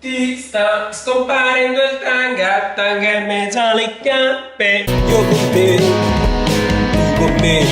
Ti sta scomparendo il tanga, tanga in mezzo alle gambe. Io con te, tu con me.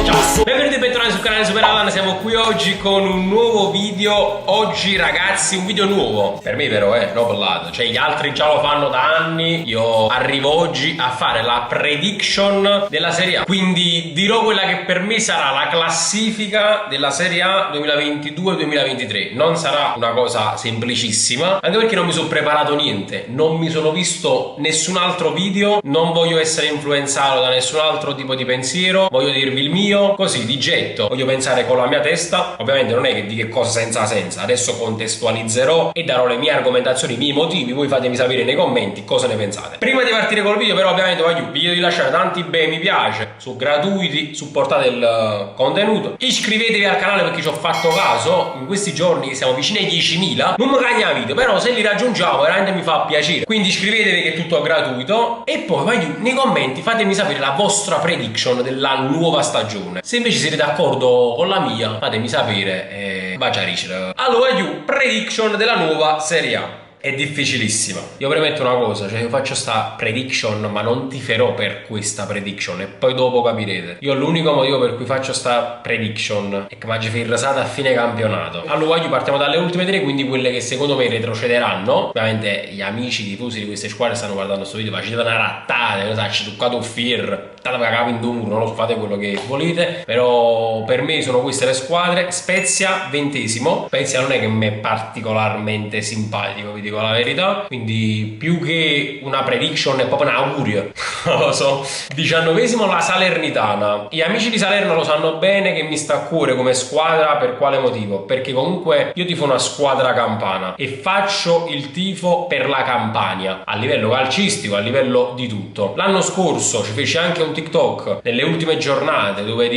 Ciao. Benvenuti e bentornati sul canale Super Alan. Siamo qui oggi con un nuovo video. Oggi ragazzi un video nuovo. Per me però no parlato. Cioè gli altri già lo fanno da anni. Io arrivo oggi a fare la prediction della Serie A. Quindi dirò quella che per me sarà la classifica della Serie A 2022-2023. Non sarà una cosa semplicissima, anche perché non mi sono preparato niente. Non mi sono visto nessun altro video. Non voglio essere influenzato da nessun altro tipo di pensiero. Voglio dirvi il mio così di getto. Voglio pensare con la mia testa. Ovviamente non è che di che cosa senza senza. Adesso contestualizzerò e darò le mie argomentazioni, i miei motivi. Voi fatemi sapere nei commenti cosa ne pensate. Prima di partire col video però ovviamente vi chiedo di lasciare tanti bei mi piace, su gratuiti, supportate il contenuto. Iscrivetevi al canale perché ci ho fatto caso. In questi giorni che siamo vicini ai 10.000 non mi cagna video, però se li raggiungiamo veramente mi fa piacere. Quindi iscrivetevi che è tutto gratuito. E poi nei commenti fatemi sapere la vostra prediction della nuova stagione. Se invece siete d'accordo con la mia, fatemi sapere e baciaricela. Allora, prediction della nuova Serie A. È difficilissima. Io premetto una cosa, cioè io faccio sta prediction ma non tiferò per questa prediction e poi dopo capirete. Io l'unico motivo per cui faccio sta prediction è che mi faccio firrasata a fine campionato. Allora partiamo dalle ultime tre, quindi quelle che secondo me retrocederanno. Ovviamente gli amici tifosi di queste squadre stanno guardando questo video, facete una rattata, non so, ci toccato un fier, state cagando in muro, non lo so, fate quello che volete, però per me sono queste le squadre. Spezia 20esimo. Spezia non è che mi è particolarmente simpatico, vi dico la verità, quindi più che una prediction è proprio un augurio. Non lo so. 19esimo la Salernitana. Gli amici di Salerno lo sanno bene che mi sta a cuore come squadra. Per quale motivo? Perché comunque io tifo una squadra campana e faccio il tifo per la Campania a livello calcistico, a livello di tutto. L'anno scorso ci feci anche un TikTok nelle ultime giornate dove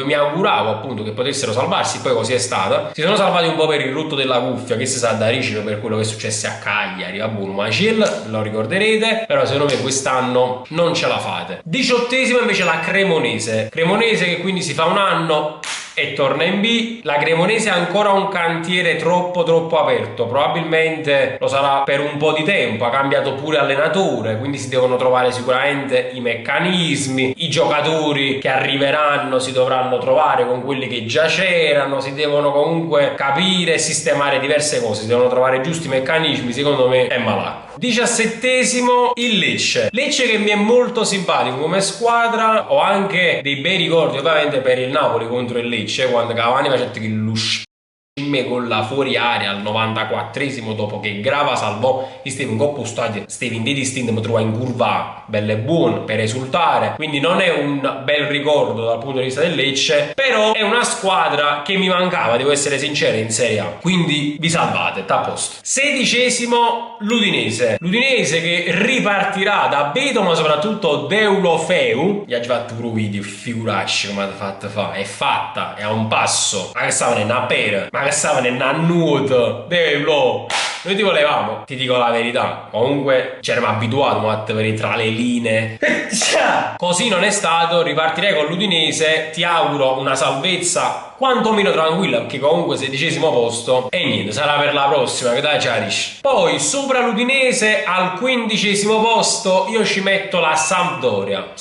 mi auguravo appunto che potessero salvarsi, poi così è stata. Si sono salvati un po' per il rotto della cuffia, che si sa da ricino per quello che successe a Cagliari, vabbè, un macello, lo ricorderete, però secondo me quest'anno non ce la fate. 18esima invece la Cremonese che quindi si fa un anno e torna in B. La Cremonese ha ancora un cantiere troppo aperto, probabilmente lo sarà per un po' di tempo, ha cambiato pure allenatore, quindi si devono trovare sicuramente i meccanismi, i giocatori che arriveranno si dovranno trovare con quelli che già c'erano, si devono comunque capire e sistemare diverse cose, si devono trovare i giusti meccanismi. Secondo me è malacco. 17esimo il Lecce che mi è molto simpatico come squadra. Ho anche dei bei ricordi ovviamente per il Napoli contro il Lecce, quando Cavani faceva che l'uscì con la fuori area al 94esimo, dopo che Grava salvò e Steven coppo stadio Steven di distinto mi trova in curva bella e buona per esultare, quindi non è un bel ricordo dal punto di vista del Lecce, però è una squadra che mi mancava, devo essere sincero, in Serie A, quindi vi salvate, sta a posto. 16esimo l'Udinese che ripartirà da Beto ma soprattutto Deulofeu. Gli ha fatto pure un video, figuracci come ha fatto fa, è fatta, è a un passo, ma che stavano in appena, ma che stavano in annuto, Deulo. Noi ti volevamo, ti dico la verità, comunque ci eravamo abituati a vedere tra le linee. Così non è stato, ripartirei con l'Udinese, ti auguro una salvezza quantomeno tranquilla, perché comunque 16esimo posto e niente, sarà per la prossima, che dai Ciarish. Poi sopra l'Udinese al 15esimo posto io ci metto la Sampdoria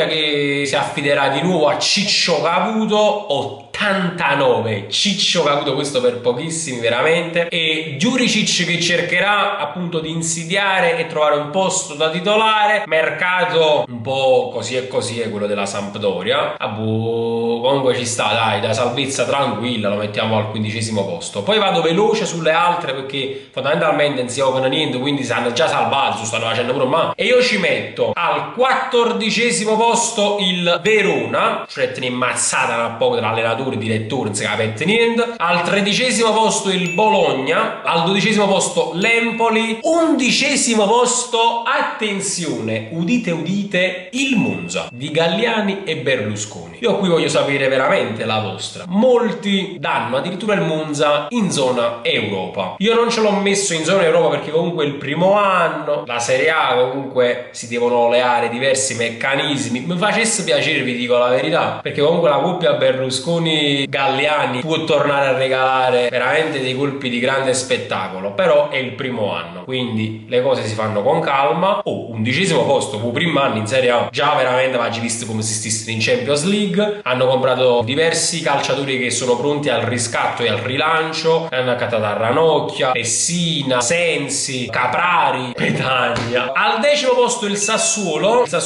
che si affiderà di nuovo a Ciccio Caputo. 89 Ciccio Caputo, questo per pochissimi veramente, e Juricic che cercherà appunto di insidiare e trovare un posto da titolare. Mercato un po' così e così è quello della Sampdoria, comunque ci sta, dai, da salvezza tranquilla lo mettiamo al 15esimo posto. Poi vado veloce sulle altre perché fondamentalmente non si giocano niente, quindi si hanno già salvato, stanno facendo pure ma, e io ci metto al 14esimo posto il Verona, cioè te ne immazzata da poco dall'allenatore direttore, non si capisce niente. Al 13esimo posto il Bologna, al 12esimo posto l'Empoli, 11esimo posto, attenzione, udite udite, il Monza di Galliani e Berlusconi. Io qui voglio sapere sapere veramente la vostra. Molti danno addirittura il Monza in zona Europa. Io non ce l'ho messo in zona Europa perché comunque è il primo anno, la Serie A comunque si devono oleare diversi meccanismi. Mi facesse piacere, vi dico la verità, perché comunque la coppia Berlusconi-Galliani può tornare a regalare veramente dei colpi di grande spettacolo, però è il primo anno, quindi le cose si fanno con calma. 11° posto, fu primo anno in Serie A, già veramente oggi visto come si stessero in Champions League. Hanno comprato diversi calciatori che sono pronti al riscatto e al rilancio, hanno accattato Ranocchia, Pessina, Sensi, Caprari, Petagna. Al 10° posto il Sassuolo che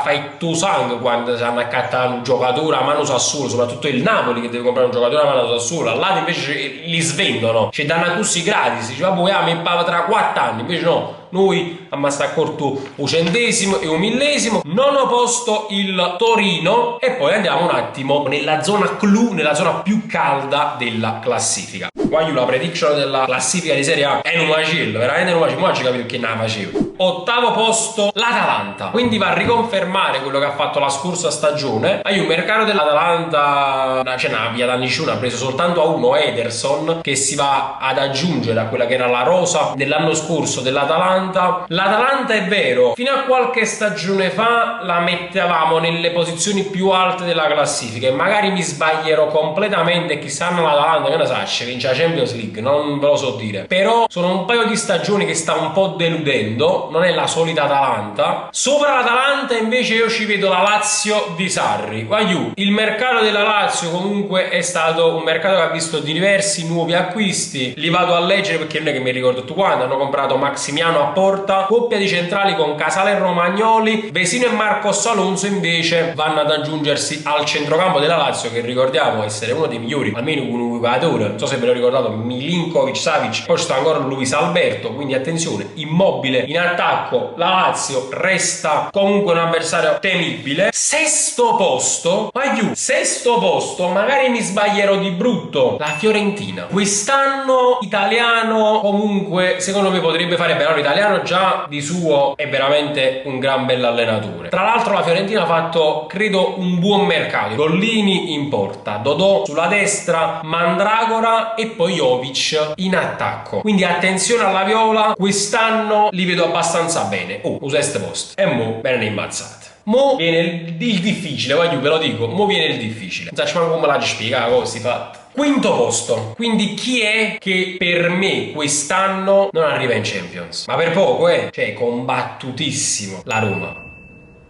fa il tuo sangue quando si hanno accattato un giocatore a mano Sassuolo, soprattutto il Napoli che deve comprare un giocatore a mano Sassuolo, all'altro invece li svendono, ci danno così gratis, dice vabbè mi paga tra 4 anni, invece no, noi abbiamo sta accorto un 100° e un 1000°. 9° posto il Torino, e poi andiamo un attimo nella zona clou, nella zona più calda della classifica. Qua io la prediction della classifica di Serie A è un macello, veramente un macello, oggi capito che ne facevo. 8° posto l'Atalanta, quindi va a riconfermare quello che ha fatto la scorsa stagione. Il mercato dell'Atalanta c'è una via da nessuno, ha preso soltanto a uno, Ederson, che si va ad aggiungere a quella che era la rosa dell'anno scorso dell'Atalanta. L'Atalanta è vero, fino a qualche stagione fa la mettevamo nelle posizioni più alte della classifica, e magari mi sbaglierò completamente e chissà l'Atalanta che ne sa, vince la Champions League, non ve lo so dire, però sono un paio di stagioni che sta un po' deludendo, non è la solita Atalanta. Sopra l'Atalanta invece io ci vedo la Lazio di Sarri. Il mercato della Lazio comunque è stato un mercato che ha visto diversi nuovi acquisti, li vado a leggere perché non è che mi ricordo tutto quanto. Hanno comprato Maximiano a porta, coppia di centrali con Casale e Romagnoli, Vesino e Marcos Alonso invece vanno ad aggiungersi al centrocampo della Lazio, che ricordiamo essere uno dei migliori, almeno un giocatore, non so se ve l'ho ricordato, Milinkovic, Savic, poi sta ancora Luis Alberto, quindi attenzione, Immobile in attacco, la Lazio resta comunque un avversario temibile. 6° posto, sesto posto, magari mi sbaglierò di brutto, la Fiorentina. Quest'anno italiano comunque secondo me potrebbe fare bene, l'italiano già di suo è veramente un gran bell'allenatore. Tra l'altro la Fiorentina ha fatto credo un buon mercato, Gollini in porta, Dodò sulla destra, Mandragora e poi Jovic in attacco, quindi attenzione alla Viola, quest'anno li vedo abbastanza bene. U 6° posto, e mo bene le immazzate. Mo viene il difficile, ve lo dico, mo viene il difficile, non so come la spiegare cosa si fa. 5° posto, quindi chi è che per me quest'anno non arriva in Champions? Ma per poco, cioè combattutissimo, la Roma.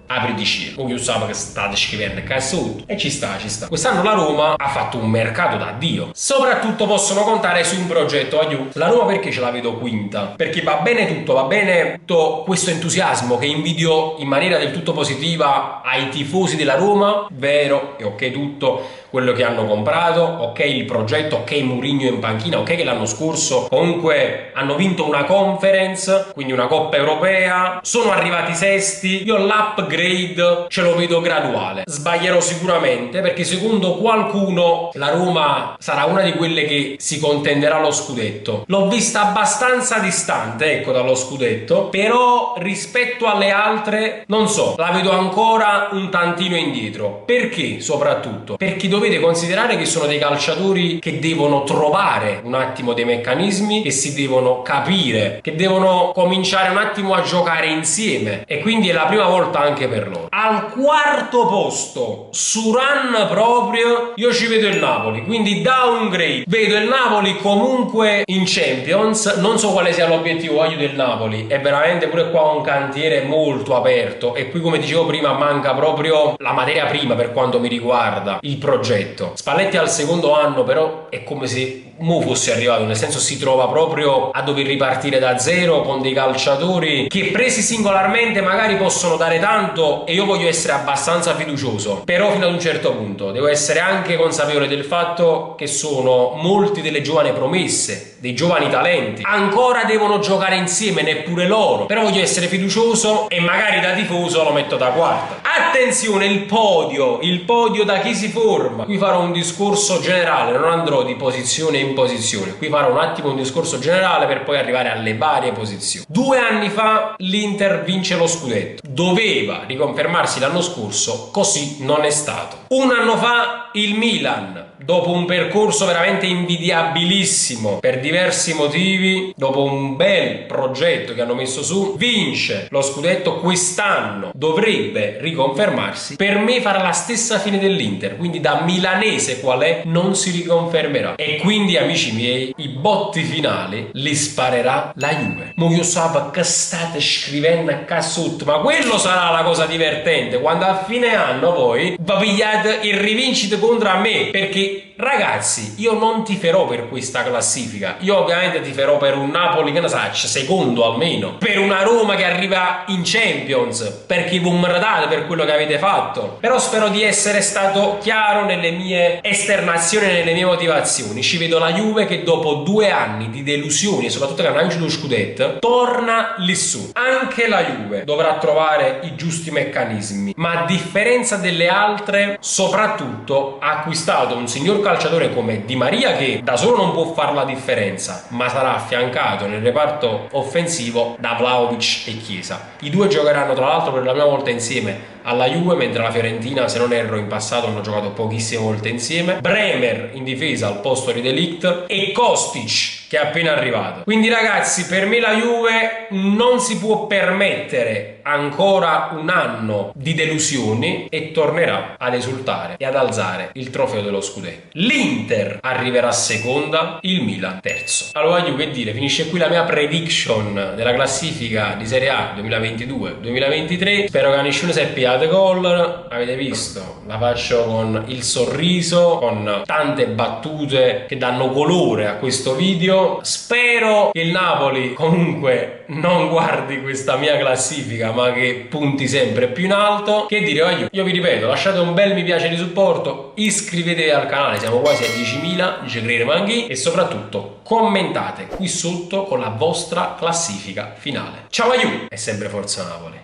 Apri di cielo, io sapevo che state scrivendo cazzo e ci sta. Quest'anno la Roma ha fatto un mercato da Dio, soprattutto possono contare su un progetto la Roma. Perché ce la vedo quinta? Perché va bene tutto questo entusiasmo che invidio in maniera del tutto positiva ai tifosi della Roma, vero, e ok tutto quello che hanno comprato, ok il progetto, ok Mourinho in panchina, ok che l'anno scorso comunque hanno vinto una conference, quindi una Coppa Europea, sono arrivati sesti. Io l'upgrade ce lo vedo graduale, sbaglierò sicuramente perché secondo qualcuno la Roma sarà una di quelle che si contenderà lo scudetto. L'ho vista abbastanza distante, dallo scudetto, però rispetto alle altre non so, la vedo ancora un tantino indietro. Perché? Soprattutto perché dovete considerare che sono dei calciatori che devono trovare un attimo dei meccanismi, che si devono capire, che devono cominciare un attimo a giocare insieme, e quindi è la prima volta anche per loro. Al 4° posto, su run proprio, io ci vedo il Napoli, quindi downgrade. Vedo il Napoli comunque in Champions, non so quale sia l'obiettivo del Napoli, è veramente pure qua un cantiere molto aperto, e qui come dicevo prima manca proprio la materia prima per quanto mi riguarda, il progetto. Spalletti al 2° anno, però è come se mo fosse arrivato, nel senso si trova proprio a dover ripartire da zero con dei calciatori che presi singolarmente magari possono dare tanto, e io voglio essere abbastanza fiducioso, però fino ad un certo punto devo essere anche consapevole del fatto che sono molti delle giovani promesse, dei giovani talenti, ancora devono giocare insieme, neppure loro, però voglio essere fiducioso e magari da tifoso lo metto da quarta. Attenzione, il podio da chi si forma. Qui farò un discorso generale, non andrò di posizione in posizione. Qui farò un attimo un discorso generale per poi arrivare alle varie posizioni. 2 anni fa l'Inter vince lo scudetto. Doveva riconfermarsi l'anno scorso, così non è stato. 1 anno fa il Milan, dopo un percorso veramente invidiabilissimo per diversi motivi, dopo un bel progetto che hanno messo su, vince lo scudetto quest'anno, dovrebbe riconfermarsi. Per me farà la stessa fine dell'Inter, quindi da milanese qual è non si riconfermerà, e quindi amici miei i botti finali li sparerà la Juve. Mo io so che state scrivendo a cassotto, ma quello sarà la cosa divertente, quando a fine anno voi vi pigliate il rivincite contro me, perché ragazzi io non tiferò per questa classifica, io ovviamente tiferò per un Napoli che ne saccia secondo almeno, per una Roma che arriva in Champions, perché vi meritate per quello che avete fatto, però spero di essere stato chiaro nelle mie esternazioni, nelle mie motivazioni. Ci vedo la Juve che dopo 2 anni di delusioni e soprattutto che hanno vinto lo scudetto torna lì su. Anche la Juve dovrà trovare i giusti meccanismi, ma a differenza delle altre soprattutto ha acquistato un signor calciatore come Di Maria, che da solo non può fare la differenza, ma sarà affiancato nel reparto offensivo da Vlahovic e Chiesa. I due giocheranno tra l'altro per la prima volta insieme alla Juve, mentre la Fiorentina, se non erro, in passato hanno giocato pochissime volte insieme. Bremer in difesa al posto di De Ligt e Kostic che è appena arrivato. Quindi ragazzi, per me la Juve non si può permettere ancora un anno di delusioni e tornerà ad esultare e ad alzare il trofeo dello scudetto. L'Inter arriverà seconda, il Milan terzo. Allora io che dire, finisce qui la mia prediction della classifica di Serie A 2022-2023. Spero che nessuno si è piato gol, avete visto, la faccio con il sorriso, con tante battute che danno colore a questo video. Spero che il Napoli comunque non guardi questa mia classifica, ma che punti sempre più in alto. Che dire, io vi ripeto, lasciate un bel mi piace di supporto, iscrivetevi al canale, siamo quasi a 10.000, dice Creare Manghi, e soprattutto commentate qui sotto con la vostra classifica finale. Ciao aiù e sempre Forza Napoli!